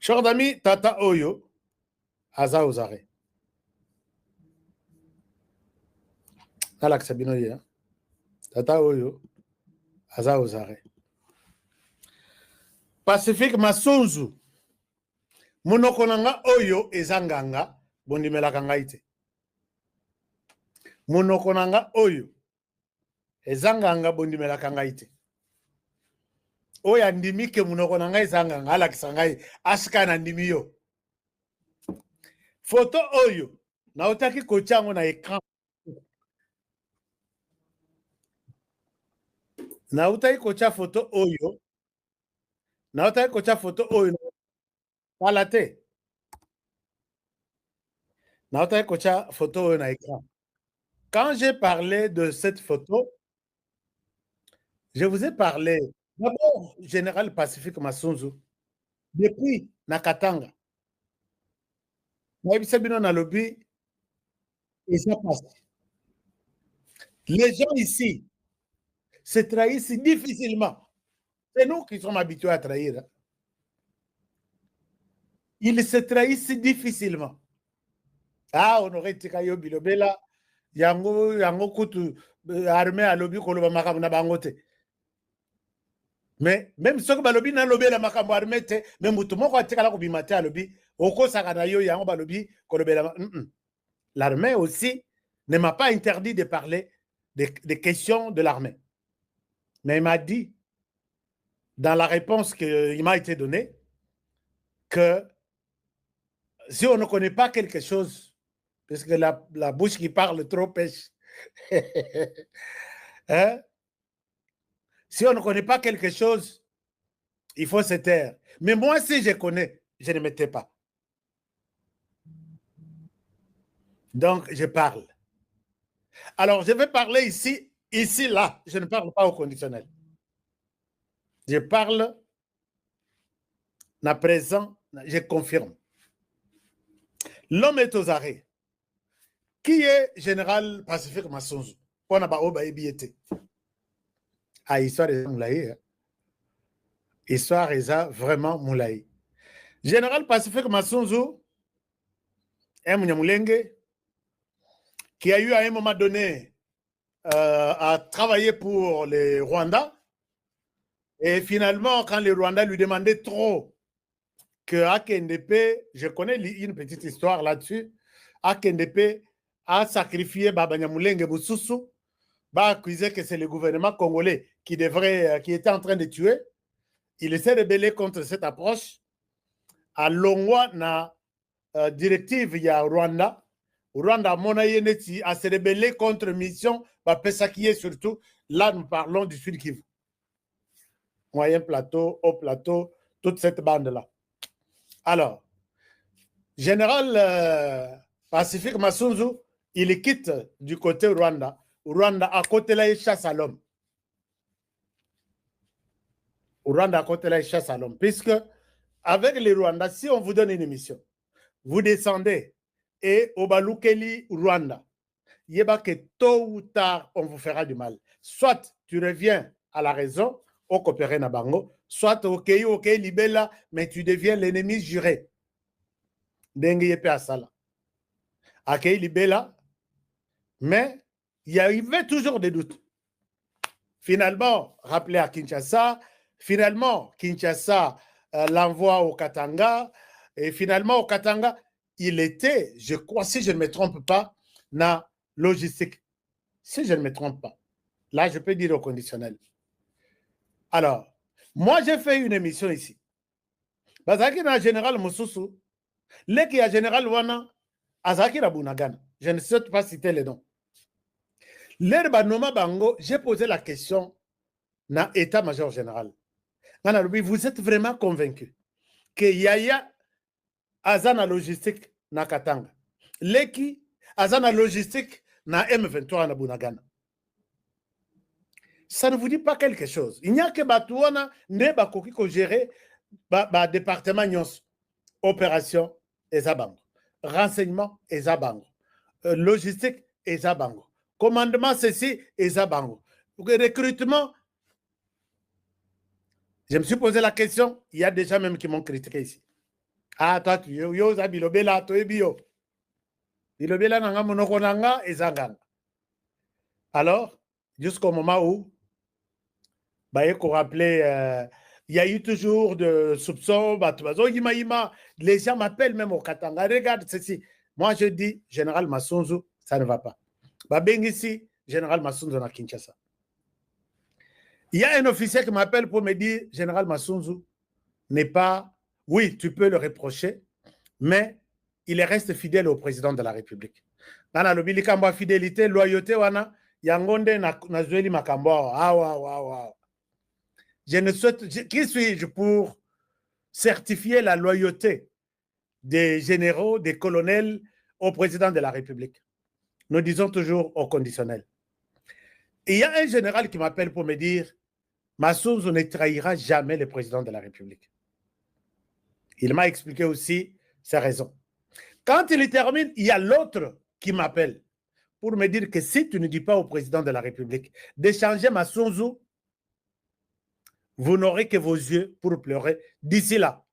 Chers amis, Tata Oyo, Aza Ozare. Nalak Sabino ya. Tata Oyo, Aza Ozare. Pacifique Masunzu. Monokonanga Oyo ezanganga, bondimela kangaite. Monokonanga Oyo ezanganga, bondimela kangaite. Oya ndimi ke monokonanga ezanganga, alakisangai, askana ndimi yo. Photo Oyo, na otaki kochango na écran. Na utaki kocha photo Oyo. Na utaki kocha photo Oyo. Palate. Na utaki kocha photo Oyo na écran. Quand j'ai parlé de cette photo, je vous ai parlé d'abord Général Pacifique Masunzu depuis Nakatanga. Les gens ici se trahissent difficilement. C'est nous qui sommes habitués à trahir. Ils se trahissent difficilement. Ah, on aurait été kayo bilobela, yango kutu armée à lobby koloba makambo na bangote. Mais même ceux qui balobi na lobby la makambo armée te, même mutu moko atikala ko bimate à lobby, oko sakana yo yango balobi kolobela. L'armée aussi ne m'a pas interdit de parler des questions de l'armée. Mais il m'a dit, dans la réponse qu'il m'a été donnée, que si on ne connaît pas quelque chose, parce que la bouche qui parle trop pêche, hein? Si on ne connaît pas quelque chose, il faut se taire. Mais moi, si je connais, je ne me tais pas. Donc, je parle. Alors, je vais parler ici, là. Je ne parle pas au conditionnel. Je parle, à présent, je confirme. L'homme est aux arrêts. Qui est Général Pacifique Masunzu? On a pas oublié. Ah, histoire est moulaï. Histoire est vraiment moulaï. Général Pacifique Masunzu est Mouniamoulenge qui a eu à un moment donné à travailler pour les Rwandais. Et finalement, quand les Rwandais lui demandaient trop que Akendepe, je connais une petite histoire là-dessus, Akendepe a sacrifié Baba Nyamulenge Moussousou, accusé que c'est le gouvernement congolais qui était en train de tuer. Il s'est rebellé contre cette approche. À Longwa, na directive, il y a Rwanda. Rwanda a se rebellé contre mission, Pesakié surtout. Là, nous parlons du Sud Kivu. Moyen plateau, haut plateau, toute cette bande-là. Alors, Général Pacifique Masunzu, il quitte du côté Rwanda. Rwanda à côté là, il chasse à l'homme. Rwanda à côté là, il chasse à l'homme. Puisque avec les Rwandais, si on vous donne une mission, vous descendez et au Balukeli, Rwanda, il y a que tôt ou tard, on vous fera du mal. Soit tu reviens à la raison, au coopérer na bango, soit ok, libella, mais tu deviens l'ennemi juré. Dengue yepe asala. Ok, libella, mais il y avait toujours des doutes. Finalement, rappelé à Kinshasa, finalement, Kinshasa l'envoie au Katanga, et finalement, au Katanga, il était, je crois, si je ne me trompe pas, na logistique. Si je ne me trompe pas. Là, je peux dire au conditionnel. Alors, moi, j'ai fait une émission ici. Bazaki na général Moussousou, leki ya général Wana, Azaki na Bunagana. Je ne sais pas citer les noms. L'herba Noma Bango, j'ai posé la question na état-major général. Vous êtes vraiment convaincu que Yaya Azana logistique na Katanga, Leki Azana logistique na M23 na Bunagana. Ça ne vous dit pas quelque chose. Il n'y a que Batouana ne bakoki ko gérer département nyons, opération et zabango, renseignement et zabango, logistique et zabango, commandement ceci et zabango, recrutement. Je me suis posé la question, il y a des gens même qui m'ont critiqué ici. Ah, toi, tu yo za bilobela, to ebio. Bilobela nanga monoko nanga ezanganga. Alors, jusqu'au moment où, bah, qu'on rappelait, il y a eu toujours de soupçons, les gens m'appellent même au Katanga. Regarde ceci. Moi, je dis, Général Masunzu, ça ne va pas. Bah, ben ici, Général Masunzu na Kinshasa. Il y a un officier qui m'appelle pour me dire, Général Masunzu n'est pas, oui, tu peux le reprocher, mais il reste fidèle au président de la République. Nana lobili kamba fidélité, loyauté, wana, yangonde na zweli makambo. Ah. Je ne souhaite, qui suis-je pour certifier la loyauté des généraux, des colonels au président de la République? Nous disons toujours au conditionnel. Et il y a un général qui m'appelle pour me dire, Masunzu ne trahira jamais le président de la République. Il m'a expliqué aussi ses raisons. Quand il termine, il y a l'autre qui m'appelle pour me dire que si tu ne dis pas au président de la République d'échanger Masunzu, vous n'aurez que vos yeux pour pleurer d'ici là.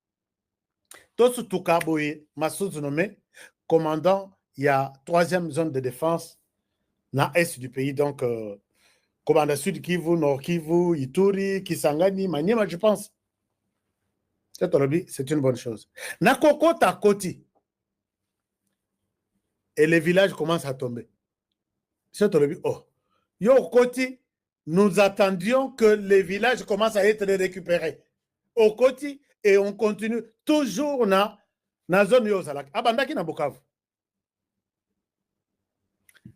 Tosu Tukaboye, Masunzu nommé commandant, il y a 3e zone de défense dans l'est du pays, donc commandant Sud Kivu, Nord Kivu, Ituri, Kisangani, Maniema, je pense. C'est une bonne chose. Nakoko Takoti. Et les villages commencent à tomber. Oh, Yo Koti, nous attendions que les villages commencent à être récupérés. Au Koti, et on continue toujours dans la zone Yozalak. Abandaki na Bukavu.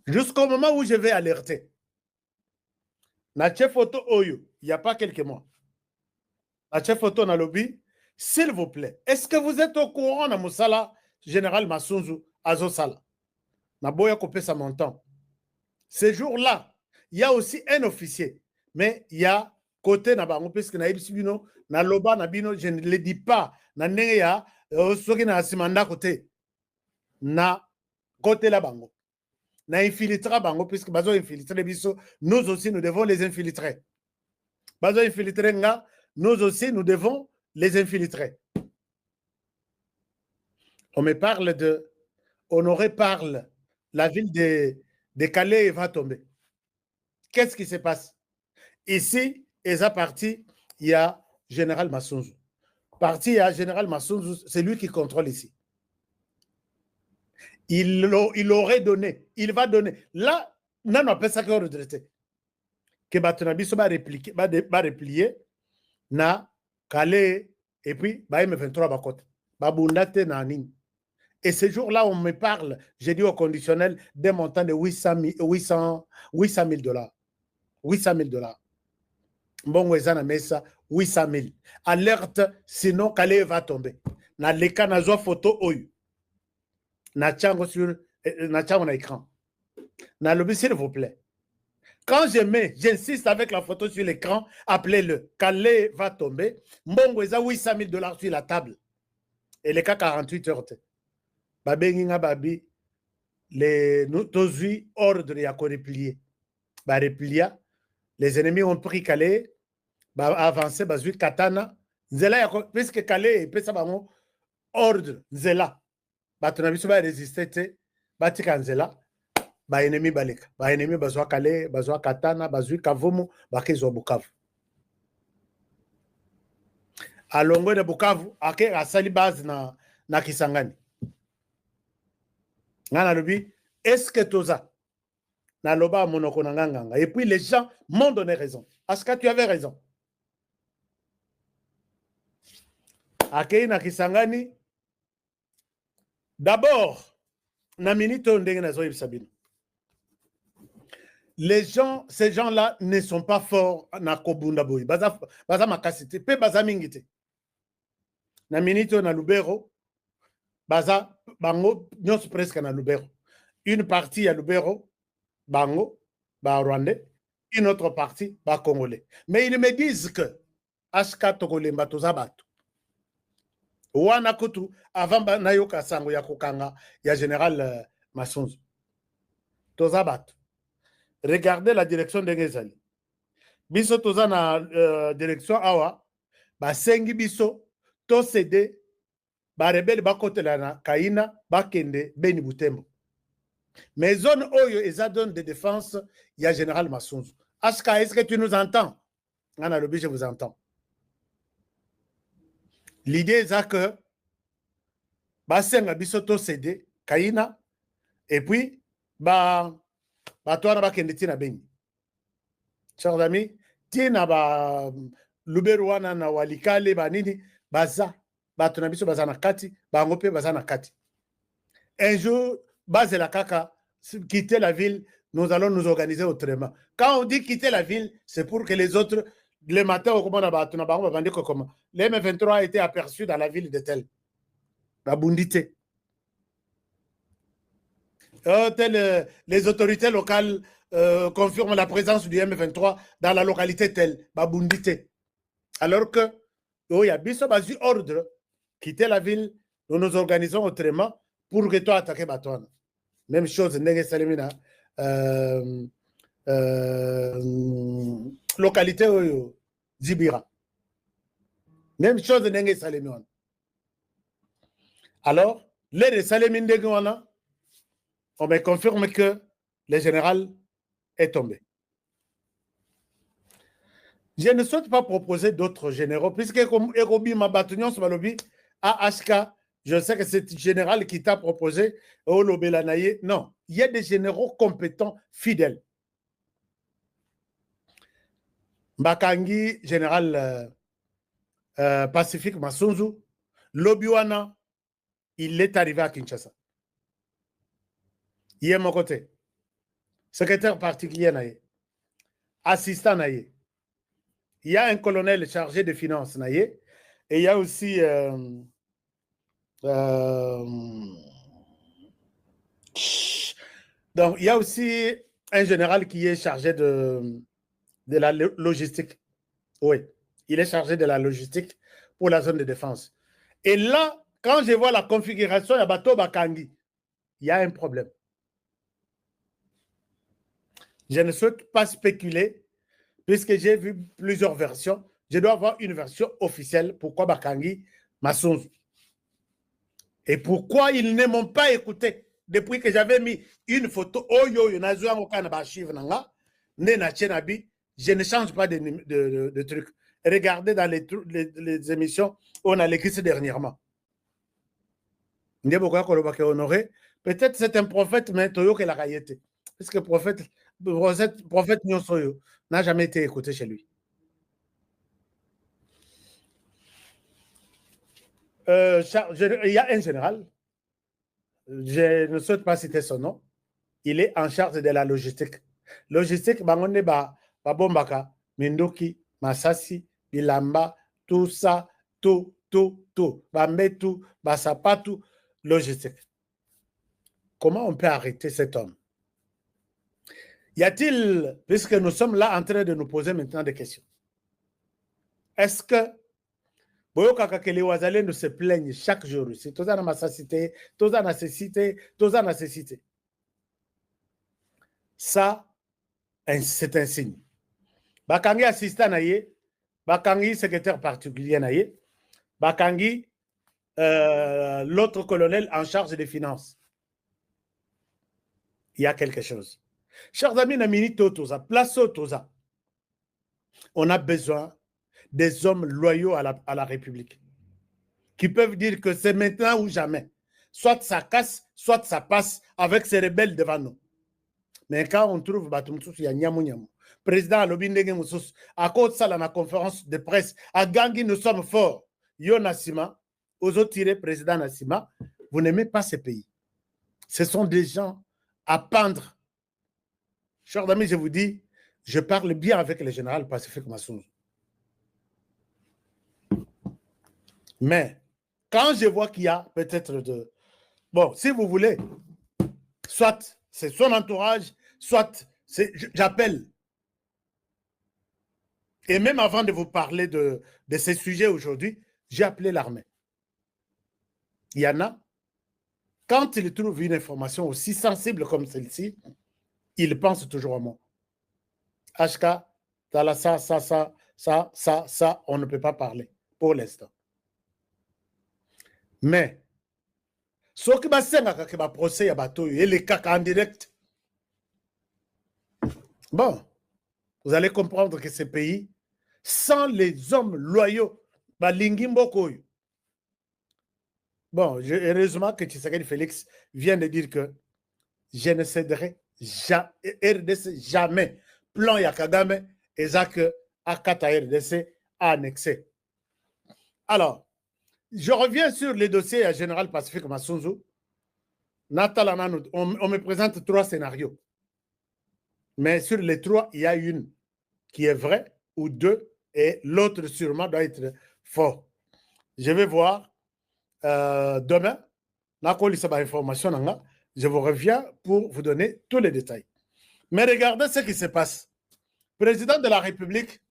Jusqu'au moment où je vais alerter. Na chef photo Oyo, il n'y a pas quelques mois. Na chef photo na lobby, s'il vous plaît, est-ce que vous êtes au courant na Moussala, Général Masunzu, Azosala? Na boya kopé sa montant. Ce jour-là, il y a aussi un officier, mais il y a côté Nabango, puisque Naïbsibino, Naloba, Nabino, je ne le dis pas, Naneya, Soki na Simanda côté, na côté la Bango. Na infiltrera Bango, puisque Bazo infiltrer Biso, nous aussi nous devons les infiltrer. Bazo infiltrer Nga, nous aussi nous devons les infiltrer. On me parle de, Honoré parle, la ville de Calais va tomber. Qu'est-ce qui se passe? Ici, Eza parti, il y a Général Masunzu. Parti, il y a Général Masunzu, c'est lui qui contrôle ici. Il aurait donné, il va donner. Là, non, on appelle ça qu'on retraité. Que Batunabiso va replier, na Calais, et puis, M23 Bakot. Babundate Nanin. Et ce jour-là, on me parle, j'ai dit au conditionnel, d'un montant de 800 000 dollars. 800 000 dollars. Bon, 800 000. Alerte, sinon Calais va tomber. Na leka na zo photo oyo. Na tchango sur na écran. Na lobby, s'il vous plaît. Quand j'insiste avec la photo sur l'écran, appelez-le. Calais va tomber. Mbongo 800 000 dollars sur la table. Et les cas 48 heures. Babenginga babi, les notosi ordre ya ko replier. Ba replier. Les ennemis ont pris Calais. Avancer bazui katana nzela ya puisque Calais pesa bango ordre nzela bato na biso ba résister te batika nzela ba ennemi baleka ba ennemi bazwa Calais bazwa katana bazui Kavumu bakezwa Bukavu alongo de Bukavu ake asali base na Kisangani ngana lobi est-ce que toza na loba monoko na nganga et puis les gens m'ont donné raison. Aska, tu avais raison. Akei na Kisangani. D'abord, les gens, ces gens-là ne sont pas forts na Kobunda Boy. Baza makasite, pe baza mingite. Na minito na Lubero, baza bango nyos presque na Lubero. Une partie à Lubero, bango, ba Rwandais, une autre partie, ba Congolais. Mais ils me disent que Ashka Togole Mbatoza Batu. Wana kutu avant nayoka sango ya kokanga ya général Masunzu. Tozabat. Regardez la direction de Ngezali. Biso toza na direction awa ba sengi biso to cédé ba rebelle ba kotela na Kaina ba kende Beni Butembo. Mais zone oyo eza zone de défense, il y a général Masunzu. Aska, est-ce que tu nous entends? Ana lobi, je vous entends. L'idée est que basenga bisoto cédé Kaina et puis ba toana ba kende tina Beni. Chers amis, tina ba Luberuana na Walikale ba nini baza bato na biso baza na kati bango pe baza na kati. Un jour base la kaka quitter la ville, nous allons nous organiser autrement. Quand on dit quitter la ville, c'est pour que les autres le matin au comment le M23 a été aperçu dans la ville de Tel. La Bundité. Les autorités locales confirment la présence du M23 dans la localité Tel, Babundité. Alors que il y a un ordre, quitter la ville, nous nous organisons autrement pour que toi attaques Batouane. Même chose, localité Zibira. Même chose, Nenge Salemion. Alors, les Salemine de Gouana, on me confirme que le général est tombé. Je ne souhaite pas proposer d'autres généraux, puisque Erobi Mabatunion Smalobi, AHK, je sais que c'est le général qui t'a proposé, Olobelanaye. Non, il y a des généraux compétents, fidèles. Mbakangi, général Pacifique Masunzu, Lobiwana, il est arrivé à Kinshasa. Il est à mon côté. Secrétaire particulier, assistant, il y a un colonel chargé des finances, et il y a aussi donc il y a aussi un général qui est chargé de la logistique. Oui, il est chargé de la logistique pour la zone de défense. Et là, quand je vois la configuration de Bato Bakangi, il y a un problème. Je ne souhaite pas spéculer, puisque j'ai vu plusieurs versions. Je dois avoir une version officielle. Pourquoi Bakangi Masunzu? Et pourquoi ils ne m'ont pas écouté depuis que j'avais mis une photo. Je ne change pas de truc. Regardez dans les émissions, on a l'écrit dernièrement. Peut-être c'est un prophète, mais Toyo qui l'a raillé. Parce que prophète Nyonsoyo n'a jamais été écouté chez lui. Il y a un général, je ne souhaite pas citer son nom, il est en charge de la logistique. Logistique, Bangonde Babombaka, Mindoki, Masasi, Bilamba, tout ça, tout, Bambetu, Basapatu, logistique. Comment on peut arrêter cet homme? Y a-t-il, puisque nous sommes là en train de nous poser maintenant des questions, est-ce que Boyoka que les Ouazalais ne se plaignent chaque jour ici, tous en massacité, tous en nécessité, tous en nécessité. Ça, c'est un signe. Bakangi assistant naïe, Bakangi secrétaire particulier naïe, Bakangi l'autre colonel en charge des finances. Il y a quelque chose. Chers amis, Namini Totoza, place Totoza. On a besoin des hommes loyaux à la République, qui peuvent dire que c'est maintenant ou jamais. Soit ça casse, soit ça passe avec ces rebelles devant nous. Mais quand on trouve Batumsous, il y a Nyamou Nyamou. Président Alobindenge Moussous, à cause de ça, dans la conférence de presse, à Gangui, nous sommes forts. Yo Nassima, aux autres tirés, président Nassima, vous n'aimez pas ces pays. Ce sont des gens à pendre. Chers amis, je vous dis, je parle bien avec le général Pacifique Masunzu. Mais quand je vois qu'il y a peut-être de... Bon, si vous voulez, soit c'est son entourage, soit j'appelle. Et même avant de vous parler de ces sujets aujourd'hui, j'ai appelé l'armée. Il y en a, quand ils trouvent une information aussi sensible comme celle-ci, ils pensent toujours à moi. HK, ça, on ne peut pas parler pour l'instant. Mais, ce qui va procès à bateau, et les caca en direct. Bon, vous allez comprendre que ce pays, sans les hommes loyaux, bon, heureusement que Tshisekedi Félix vient de dire que je ne céderai jamais, RDC jamais. Plan Yakagame, et Zach Akata RDC annexé. Alors, je reviens sur les dossiers à Général Pacifique Massunzu. On me présente 3 scénarios. Mais sur les 3, il y a une qui est vraie, ou 2, et l'autre sûrement doit être faux. Je vais voir demain, je vous reviens pour vous donner tous les détails. Mais regardez ce qui se passe. Président de la République,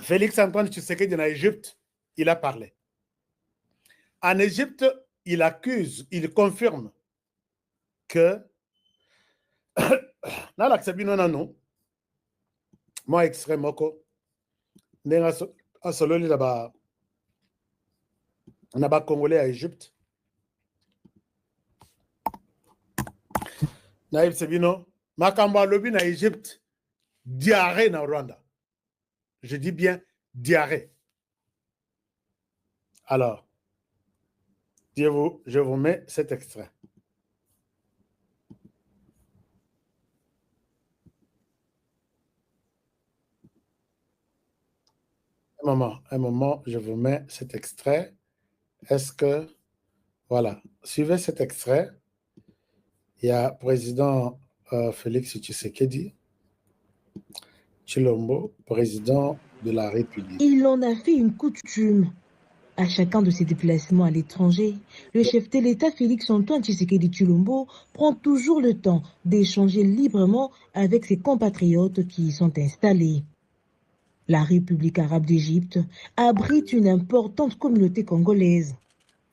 Félix Antoine Tshisekedi en Égypte, il a parlé. En Égypte, il accuse, il confirme que dans l'accès moi extrait moko a sololi là-bas congolais à Égypte. Naïb Sebino, Makamba lobi na Égypte, diarrhée na Rwanda. Je dis bien diarrhée. Alors, je vous mets cet extrait. Un moment, je vous mets cet extrait. Est-ce que, voilà, suivez cet extrait. Il y a président Félix Tshisekedi Tshilombo, président de la République. Il en a fait une coutume. À chacun de ses déplacements à l'étranger, le chef de l'État Félix Antoine Tshisekedi Tshilombo prend toujours le temps d'échanger librement avec ses compatriotes qui y sont installés. La République arabe d'Égypte abrite une importante communauté congolaise,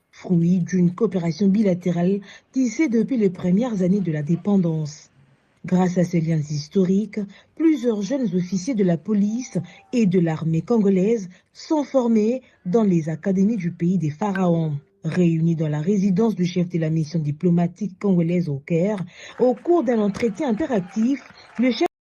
fruit d'une coopération bilatérale tissée depuis les premières années de la dépendance. Grâce à ces liens historiques, plusieurs jeunes officiers de la police et de l'armée congolaise sont formés dans les académies du pays des pharaons. Réunis dans la résidence du chef de la mission diplomatique congolaise au Caire, au cours d'un entretien interactif, le chef